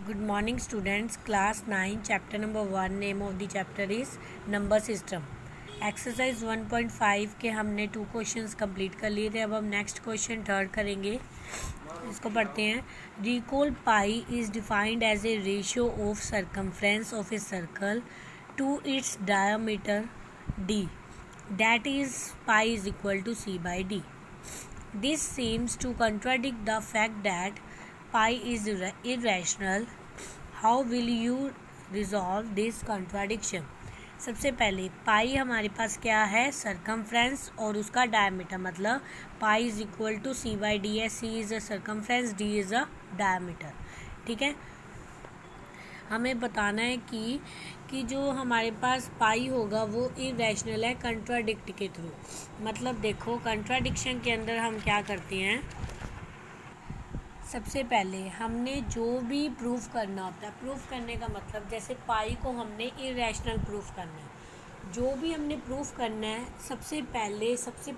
Good morning students, class 9 chapter number 1 name of the chapter is number system. Exercise 1.5 के हमने 2 questions complete कर लिए थे। अब हम नेक्स्ट क्वेश्चन थर्ड करेंगे। इसको पढ़ते हैं। Recall pi is defined as a ratio of circumference of a circle to its diameter d, that is pi is equal to c by d. This seems to contradict the fact that pi is irrational. How will you resolve this contradiction? सबसे पहले पाई हमारे पास क्या है, circumference और उसका diameter, मतलब pi is equal to C by D है। C is a circumference, D is a diameter. ठीक है, हमें बताना है कि जो हमारे पास पाई होगा वो इरेशनल है कंट्राडिक्ट के थ्रू। मतलब देखो, कंट्राडिक्शन के अंदर हम क्या करते हैं, सबसे पहले हमने जो भी प्रूफ करना होता है, प्रूफ करने का मतलब जैसे पाई को हमने इरेशनल प्रूफ करना है, जो भी हमने प्रूफ करना है सबसे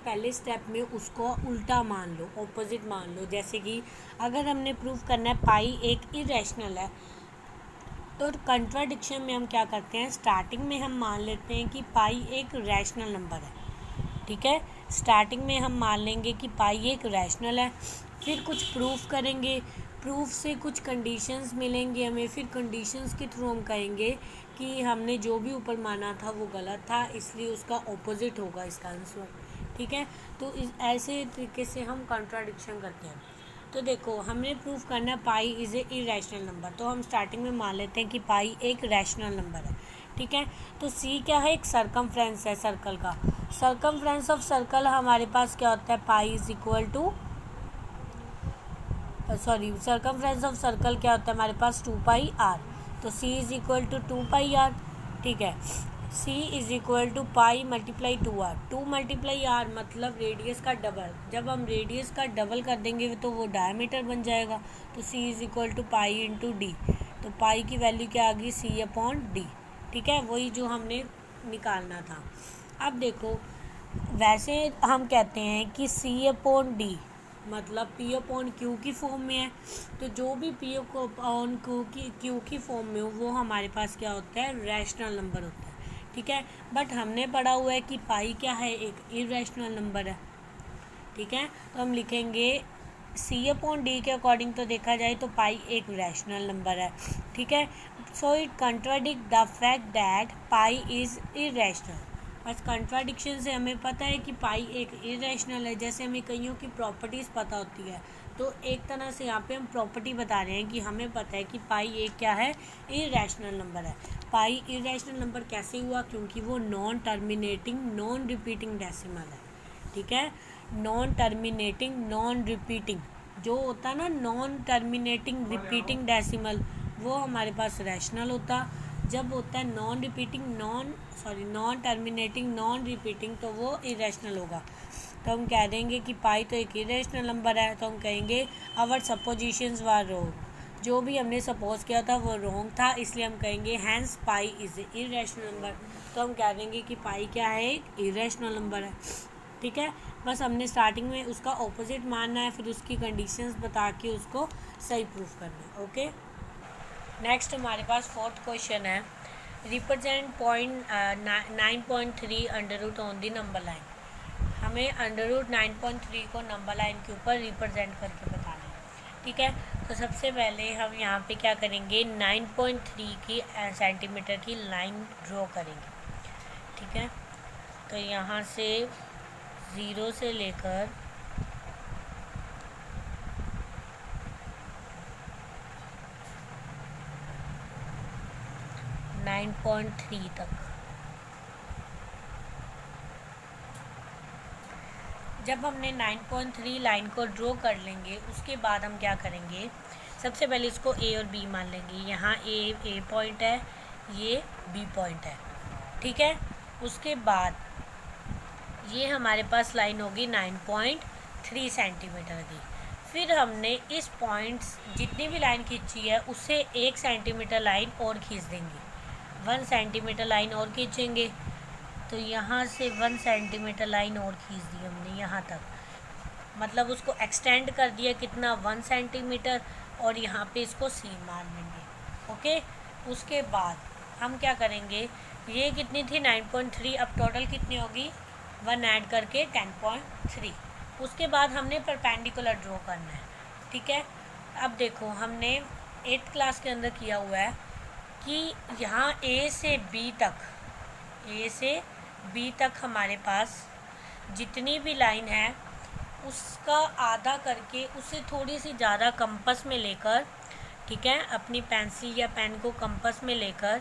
पहले स्टेप में उसको उल्टा मान लो, ऑपोजिट मान लो। जैसे कि अगर हमने प्रूफ करना है पाई एक इरेशनल है, तो कंट्राडिक्शन में हम क्या करते हैं, स्टार्टिंग में हम मान लेते हैं कि पाई एक रैशनल नंबर है। ठीक है, स्टार्टिंग में हम मान लेंगे कि पाई एक रैशनल है, फिर कुछ प्रूफ करेंगे, प्रूफ से कुछ कंडीशंस मिलेंगे हमें, फिर कंडीशंस के थ्रू हम कहेंगे कि हमने जो भी ऊपर माना था वो गलत था, इसलिए उसका ऑपोजिट होगा इसका आंसर। ठीक है, तो ऐसे तरीके से हम कॉन्ट्राडिक्शन करते हैं। तो देखो, हमने प्रूफ करना है पाई इज़ ए इरेशनल नंबर, तो हम स्टार्टिंग में मान लेते हैं कि पाई एक रैशनल नंबर है। ठीक है, तो सी क्या है, एक सर्कमफ्रेंस है सर्कल का। सर्कमफ्रेंस ऑफ सर्कल हमारे पास क्या होता है, pi is equal to circumference of circle क्या होता है हमारे पास, 2 पाई आर। तो C is equal to 2 pi R. ठीक है, C is equal to pi multiply 2r। 2 multiply R मतलब रेडियस का डबल। जब हम रेडियस का डबल कर देंगे तो वो डायमीटर बन जाएगा। तो C is equal to pi into D. तो पाई की वैल्यू क्या आ गई, सी अपॉन डी। ठीक है, वही जो हमने निकालना था। अब देखो, वैसे हम कहते हैं कि सी अपॉन डी मतलब पी अपॉन क्यू की फॉर्म में है, तो जो भी पी अपॉन क्यू की फॉर्म में हो वो हमारे पास क्या होता है, रैशनल नंबर होता है। ठीक है, बट हमने पढ़ा हुआ है कि पाई क्या है, एक इरेशनल नंबर है। ठीक है, तो हम लिखेंगे सी अपॉन डी के अकॉर्डिंग तो देखा जाए तो पाई एक रैशनल नंबर है। ठीक है, so it contradict the fact that pi is irrational. बस कंट्राडिक्शन से हमें पता है कि पाई एक इरेशनल है। जैसे हमें कईयों की प्रॉपर्टीज़ पता होती है, तो एक तरह से यहाँ पे हम प्रॉपर्टी बता रहे हैं कि हमें पता है कि पाई एक क्या है, इरेशनल नंबर है। पाई इरेशनल नंबर कैसे हुआ, क्योंकि वो non terminating non repeating decimal है। ठीक है, नॉन टर्मिनेटिंग नॉन रिपीटिंग जो होता है ना, नॉन टर्मिनेटिंग रिपीटिंग डेसिमल, वो हमारे पास रैशनल होता। जब होता है नॉन टर्मिनेटिंग नॉन रिपीटिंग, तो वो इरेशनल होगा। तो हम कह देंगे कि पाई तो एक इरेशनल नंबर है, तो हम कहेंगे आवर सपोजिशंस वर रॉन्ग। जो भी हमने सपोज किया था वो रॉन्ग था, इसलिए हम कहेंगे hence pi is a irrational number. तो हम कह देंगे कि पाई क्या है, एक इरेशनल नंबर है। ठीक है, बस हमने स्टार्टिंग में उसका ऑपोजिट मानना है, फिर उसकी कंडीशंस बता के उसको सही प्रूफ करना है। ओके, नेक्स्ट हमारे पास फोर्थ क्वेश्चन है, represent point 9.3 under root on the number line. हमें अंडर रूट 9.3 को नंबर लाइन के ऊपर रिप्रेजेंट करके बताना है। ठीक है, तो सबसे पहले हम यहाँ पे क्या करेंगे, 9.3 की सेंटीमीटर की लाइन ड्रॉ करेंगे। ठीक है, तो यहाँ से 0 से लेकर 9.3 तक। जब हमने 9.3 लाइन को ड्रॉ कर लेंगे, उसके बाद हम क्या करेंगे, सबसे पहले इसको ए और बी मान लेंगे। यहाँ ए पॉइंट है, ये बी पॉइंट है। ठीक है, उसके बाद ये हमारे पास लाइन होगी 9.3 सेंटीमीटर की। फिर हमने इस पॉइंट्स जितनी भी लाइन खींची है उससे 1 सेंटीमीटर लाइन और खींच देंगे, 1 सेंटीमीटर लाइन और खींचेंगे। तो यहाँ से 1 सेंटीमीटर लाइन और खींच दी हमने यहाँ तक, मतलब उसको एक्सटेंड कर दिया कितना, 1 सेंटीमीटर, और यहाँ पे इसको सी मान लेंगे। ओके। उसके बाद हम क्या करेंगे, ये कितनी थी 9.3, अब टोटल कितनी होगी 1 ऐड करके 10.3। उसके बाद हमने परपेंडिकुलर ड्रॉ करना है, ठीक है। अब देखो हमने 8th क्लास के अंदर किया हुआ है कि यहाँ ए से बी तक हमारे पास जितनी भी लाइन है उसका आधा करके उसे थोड़ी सी ज़्यादा कंपास में लेकर, ठीक है, अपनी पेंसिल या पेन को कंपास में लेकर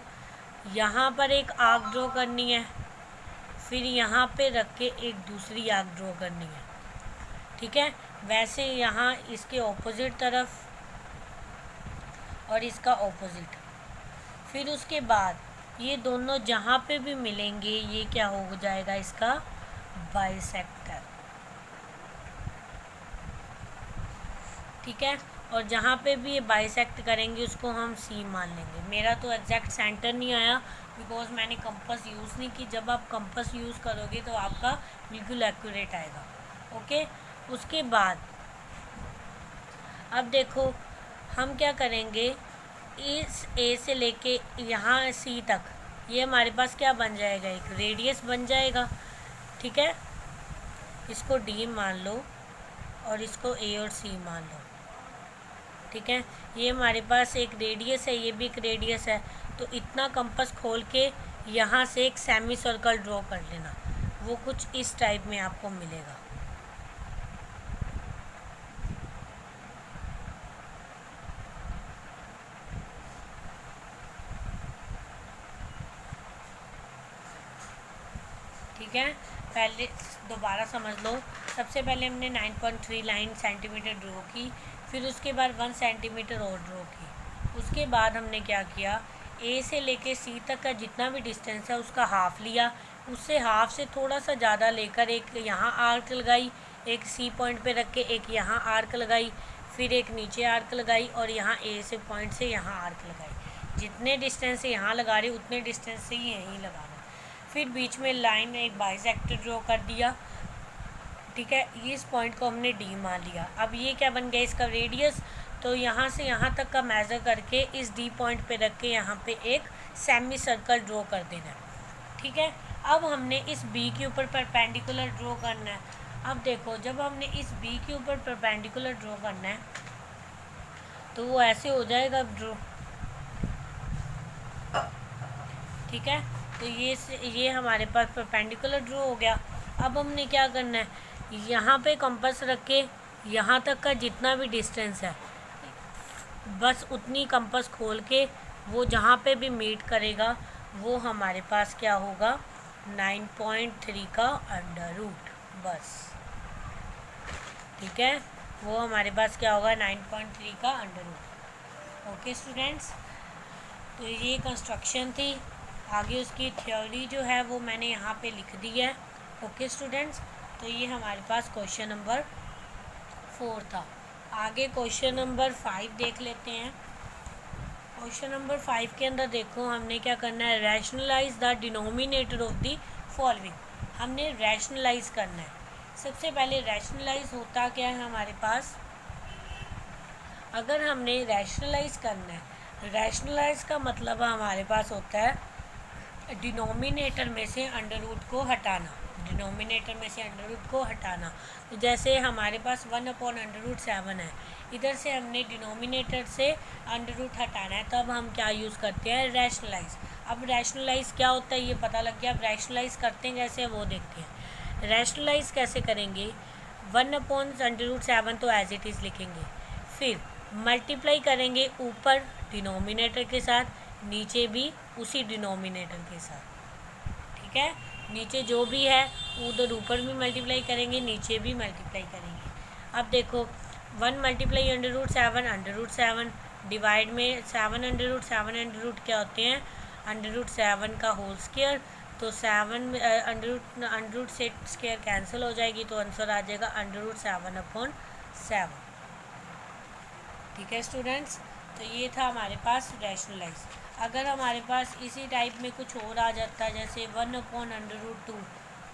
यहाँ पर एक आर्क ड्रॉ करनी है, फिर यहाँ पे रख के एक दूसरी आर्क ड्रॉ करनी है, ठीक है। वैसे यहाँ इसके ऑपोजिट तरफ और इसका ऑपोजिट। फिर उसके बाद ये दोनों जहाँ पे भी मिलेंगे ये क्या हो जाएगा, इसका बाइसेक्टर, ठीक है। और जहाँ पे भी ये बाइसेक्ट करेंगे उसको हम सी मान लेंगे। मेरा तो एग्जैक्ट सेंटर नहीं आया बिकॉज मैंने कंपास यूज़ नहीं की। जब आप कंपास यूज़ करोगे तो आपका बिल्कुल एक्यूरेट आएगा, ओके। उसके बाद अब देखो हम क्या करेंगे, इस ए से लेके यहाँ सी तक ये हमारे पास क्या बन जाएगा, एक रेडियस बन जाएगा, ठीक है। इसको डी मान लो और इसको ए और सी मान लो, ठीक है। ये हमारे पास एक रेडियस है, ये भी एक रेडियस है, तो इतना कंपास खोल के यहाँ से एक सेमी सर्कल ड्रॉ कर लेना, वो कुछ इस टाइप में आपको मिलेगा। ठीक है, पहले दोबारा समझ लो। सबसे पहले हमने 9.3 लाइन सेंटीमीटर ड्रॉ की, फिर उसके बाद 1 सेंटीमीटर और ड्रॉ की। उसके बाद हमने क्या किया, ए से लेके सी तक का जितना भी डिस्टेंस है उसका हाफ लिया, उससे हाफ से थोड़ा सा ज़्यादा लेकर एक यहाँ आर्क लगाई, एक सी पॉइंट पे रख के एक यहाँ आर्क लगाई, फिर एक नीचे आर्क लगाई और यहाँ ए से पॉइंट से यहाँ आर्क लगाई। जितने डिस्टेंस से यहाँ लगा रही उतने डिस्टेंस से ही यहीं लगाना। फिर बीच में लाइन में एक बाइसेक्टर ड्रॉ कर दिया, ठीक है। इस पॉइंट को हमने डी मान लिया। अब ये क्या बन गया, इसका रेडियस, तो यहाँ से यहाँ तक का मेज़र करके इस डी पॉइंट पे रख के यहाँ पे एक सेमी सर्कल ड्रॉ कर देना है, ठीक है। अब हमने इस बी के ऊपर परपेंडिकुलर ड्रॉ करना है। अब देखो जब हमने इस बी के ऊपर परपेंडिकुलर ड्रॉ करना है तो वो ऐसे हो जाएगा ड्रॉ, ठीक है। तो ये हमारे पास परपेंडिकुलर ड्रॉ हो गया। अब हमने क्या करना है, यहाँ पे कंपास रख के यहाँ तक का जितना भी डिस्टेंस है बस उतनी कंपास खोल के वो जहाँ पे भी मीट करेगा वो हमारे पास क्या होगा, 9.3 का अंडर रूट, बस, ठीक है। वो हमारे पास क्या होगा, 9.3 का अंडर रूट। ओके स्टूडेंट्स, तो ये कंस्ट्रक्शन थी। आगे उसकी थ्योरी जो है वो मैंने यहाँ पे लिख दी है। ओके स्टूडेंट्स, तो ये हमारे पास क्वेश्चन नंबर 4 था। आगे क्वेश्चन नंबर 5 देख लेते हैं। क्वेश्चन नंबर 5 के अंदर देखो हमने क्या करना है, rationalise the denominator of the following. हमने रैशनलाइज करना है। सबसे पहले रैशनलाइज होता क्या है हमारे पास, अगर हमने रैशनलाइज करना है, रैशनलाइज का मतलब हमारे पास होता है डिनोमिनेटर में से अंडर रूट को हटाना, डिनोमिनेटर में से अंडर रूट को हटाना। तो जैसे हमारे पास 1/√7 है, इधर से हमने डिनोमिनेटर से अंडर रूट हटाना है, तब हम क्या यूज़ करते हैं, रैशनलाइज। अब रैशनलाइज क्या होता है ये पता लग गया। अब रैशनलाइज करते हैं कैसे वो देखते हैं। रैशनलाइज कैसे करेंगे, 1/√7 तो एज इट इज़ लिखेंगे, फिर मल्टीप्लाई करेंगे ऊपर डिनोमिनेटर के साथ, नीचे भी उसी डिनोमिनेटर के साथ, ठीक है। नीचे जो भी है उधर ऊपर भी मल्टीप्लाई करेंगे, नीचे भी मल्टीप्लाई करेंगे। अब देखो 1 मल्टीप्लाई √7 डिवाइड में 7 क्या होते हैं, √7 का होल स्क्वायर। तो 7 अंडर से स्क्वायर कैंसिल हो जाएगी तो आंसर आ जाएगा √7/7, ठीक है स्टूडेंट्स। तो ये था हमारे पास रैशनलाइज। अगर हमारे पास इसी टाइप में कुछ और आ जाता है जैसे 1/√2,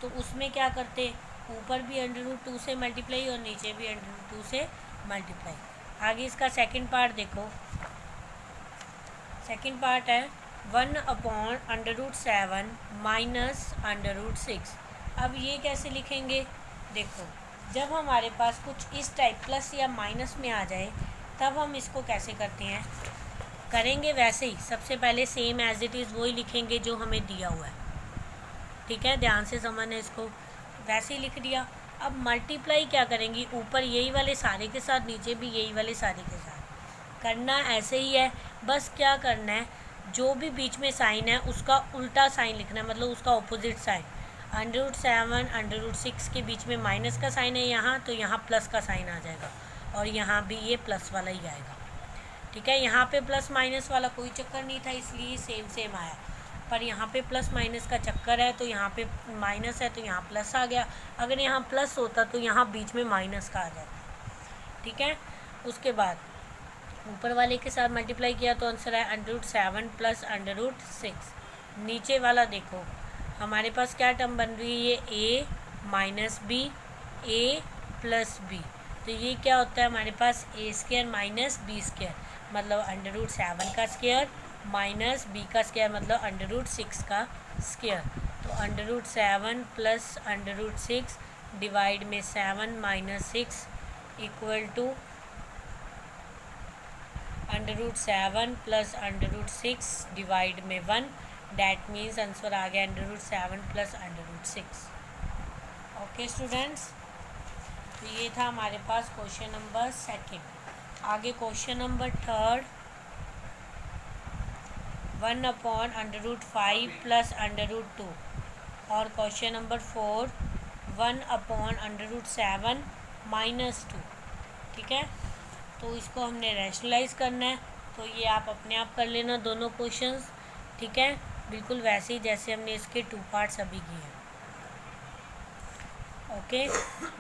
तो उसमें क्या करते, ऊपर भी √2 से मल्टीप्लाई और नीचे भी √2 से मल्टीप्लाई। आगे इसका सेकंड पार्ट देखो, सेकंड पार्ट है 1/√7 माइनस √6। अब ये कैसे लिखेंगे? देखो, जब हमारे पास कुछ इस टाइप प्लस या माइनस में आ जाए तब हम इसको कैसे करते हैं, करेंगे वैसे ही। सबसे पहले सेम एज इट इज़ वही लिखेंगे जो हमें दिया हुआ है, ठीक है, ध्यान से समझना इसको। वैसे ही लिख दिया। अब मल्टीप्लाई क्या करेंगी, ऊपर यही वाले सारे के साथ, नीचे भी यही वाले सारे के साथ। करना ऐसे ही है, बस क्या करना है, जो भी बीच में साइन है उसका उल्टा साइन लिखना है, मतलब उसका ऑपोजिट साइन। √7 √6 के बीच में माइनस का साइन है यहाँ, तो यहाँ प्लस का साइन आ जाएगा, और यहाँ भी ये प्लस वाला ही आएगा, ठीक है। यहाँ पे प्लस माइनस वाला कोई चक्कर नहीं था, इसलिए सेम सेम आया, पर यहाँ पे प्लस माइनस का चक्कर है, तो यहाँ पे माइनस है तो यहाँ प्लस आ गया। अगर यहाँ प्लस होता तो यहाँ बीच में माइनस का आ जाता, ठीक है। उसके बाद ऊपर वाले के साथ मल्टीप्लाई किया तो आंसर है √7 प्लस √6। नीचे वाला देखो, हमारे पास क्या टर्म बन रही है, a minus b, a plus b, तो ये क्या होता है हमारे पास a² माइनस b², मतलब √7 का स्क्वायर माइनस b का स्क्वायर, मतलब √6 का स्क्वायर। तो √7 प्लस √6 डिवाइड में 7 minus 6 equal to √7 plus √6 divide में 1, डैट मीन्स आंसर आ गया √7 प्लस √6। ओके स्टूडेंट्स, तो ये था हमारे पास क्वेश्चन नंबर 2। आगे क्वेश्चन नंबर 3, 1/√5 प्लस √2, और क्वेश्चन नंबर 4 1/√7 माइनस 2, ठीक है। तो इसको हमने रैशनलाइज करना है, तो ये आप अपने आप कर लेना दोनों क्वेश्चंस, ठीक है, बिल्कुल वैसे ही जैसे हमने इसके 2 पार्ट्स अभी किए हैं। ओके,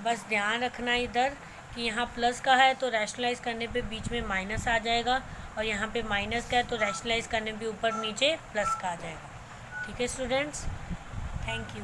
बस ध्यान रखना इधर कि यहाँ प्लस का है तो रैशनलाइज करने पे बीच में माइनस आ जाएगा, और यहाँ पे माइनस का है तो रैशनलाइज करने पे ऊपर नीचे प्लस का आ जाएगा, ठीक है स्टूडेंट्स। Thank you.